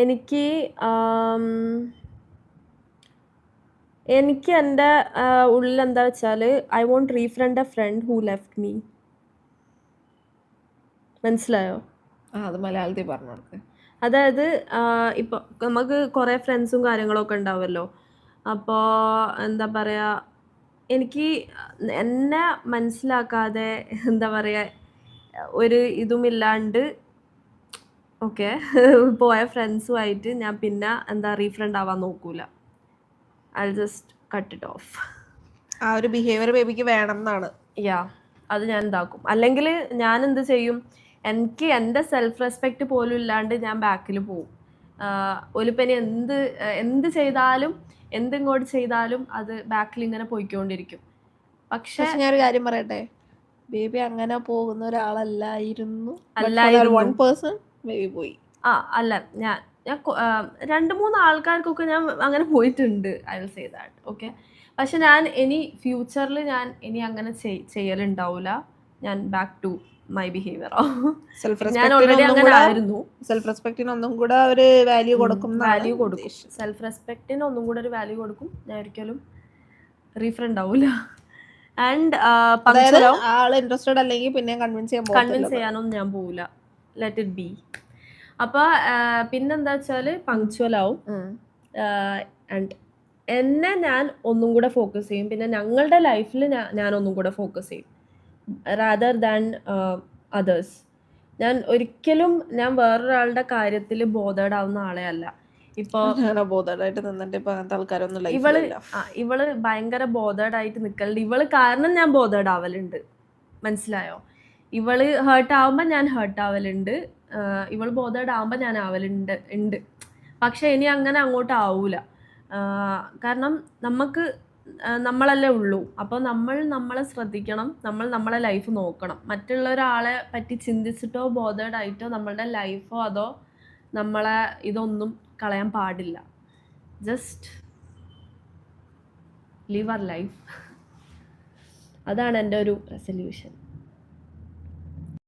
എനിക്ക് എനിക്ക് എൻ്റെ ഉള്ളിൽ എന്താ വെച്ചാൽ I want refriend a friend who left me. മനസ്സിലായോ? അത് മലയാളത്തിൽ പറഞ്ഞു കൊടുക്ക്. അതായത് ഇപ്പോൾ നമുക്ക് കുറേ ഫ്രണ്ട്സും കാര്യങ്ങളൊക്കെ ഉണ്ടാവുമല്ലോ. അപ്പോൾ എന്താ പറയുക, എനിക്ക് എന്നെ മനസ്സിലാക്കാതെ എന്താ പറയുക ഒരു ഇതുമില്ലാണ്ട് ഓക്കെ പോയ ഫ്രണ്ട്സുമായിട്ട് ഞാൻ പിന്നെ എന്താ റീഫ്രണ്ട് ആവാൻ നോക്കൂല. I just cut it off. ആ ഒരു ബിഹേവിയർ ബേബിക്ക് വേണം എന്നാണ്. യാ, അത് ഞാൻ ഇതാക്കും. അല്ലെങ്കിൽ ഞാൻ എന്ത് ചെയ്യും, എനിക്ക് എൻ്റെ സെൽഫ് റെസ്പെക്റ്റ് പോലും ഇല്ലാണ്ട് ഞാൻ ബാക്കിൽ പോവും. ഒലിപ്പനി എന്ത് ചെയ്താലും എന്തിങ്ങോട്ട് ചെയ്താലും അത് ബാക്കിൽ ഇങ്ങനെ പോയിക്കൊണ്ടിരിക്കും. പക്ഷെ ഞാനൊരു കാര്യം പറയട്ടെ, ബേബി അങ്ങനെ പോകുന്ന ഒരാളല്ലായിരുന്നു. ബേബി പോയി. അല്ല, ഞാൻ 2-3 ആൾക്കാർക്കൊക്കെ ഞാൻ അങ്ങനെ പോയിട്ടുണ്ട്. I will say that. Okay, പക്ഷെ ഞാൻ ഫ്യൂച്ചറിൽ ഞാൻ അങ്ങനെ ചെയ്യലുണ്ടാവില്ല. ഞാൻ ബാക്ക് ടു മൈ ബിഹേവിയർ. ഞാൻ ഓൾറെഡി അങ്ങനെ ആയിരുന്നു. സെൽഫ് റെസ്പെക്റ്റിന് ഒന്നും കൂടെ ഒരു വാല്യൂ കൊടുക്കും. സെൽഫ് റെസ്പെക്റ്റിന് ഒന്നും കൂടെ ഒരു വാല്യൂ കൊടുക്കും. ഞാൻ ഒരിക്കലും റീഫ്രണ്ട് ആവൂല. ആൻഡ് ആള് ഇൻട്രസ്റ്റഡ് അല്ലെങ്കിൽ പിന്നെ കൺവിൻസ് ചെയ്യാനൊന്നും ഞാൻ പോവില്ല. Let it be. അപ്പോൾ പിന്നെന്താ വെച്ചാൽ പങ്ക്ച്വൽ ആവും. ആൻഡ് എന്നെ ഞാൻ ഒന്നും കൂടെ ഫോക്കസ് ചെയ്യും. പിന്നെ ഞങ്ങളുടെ ലൈഫിൽ ഞാൻ ഒന്നും കൂടെ ഫോക്കസ് ചെയ്യും റാദർ ദാൻ അതേഴ്സ്. ഞാൻ ഒരിക്കലും വേറൊരാളുടെ കാര്യത്തിൽ ബോധേഡ് ആവുന്ന ആളെ അല്ല. ഇപ്പോൾ ഇവള് ഭയങ്കര ബോധേഡ് ആയിട്ട് നിൽക്കലുണ്ട്. ഇവള് കാരണം ഞാൻ ബോധേഡ് ആവലുണ്ട്. മനസ്സിലായോ? ഇവള് ഹേർട്ട് ആവുമ്പോൾ ഞാൻ ഹേർട്ട് ആവലുണ്ട്. ഇവള് ബോധേഡ് ആവുമ്പോൾ ഞാൻ ആവലുണ്ട്. പക്ഷെ ഇനി അങ്ങനെ അങ്ങോട്ട് ആവൂല. കാരണം നമുക്ക് നമ്മളല്ലേ ഉള്ളൂ. അപ്പോൾ നമ്മൾ നമ്മളെ ശ്രദ്ധിക്കണം. നമ്മൾ നമ്മളെ ലൈഫ് നോക്കണം. മറ്റുള്ള ഒരാളെ പറ്റി ചിന്തിച്ചിട്ടോ ബോധേഡ് ആയിട്ടോ നമ്മളുടെ ലൈഫോ അതോ നമ്മളെ ഇതൊന്നും കളയാൻ പാടില്ല. Just live our life. അതാണ് എൻ്റെ ഒരു റെസൊല്യൂഷൻ.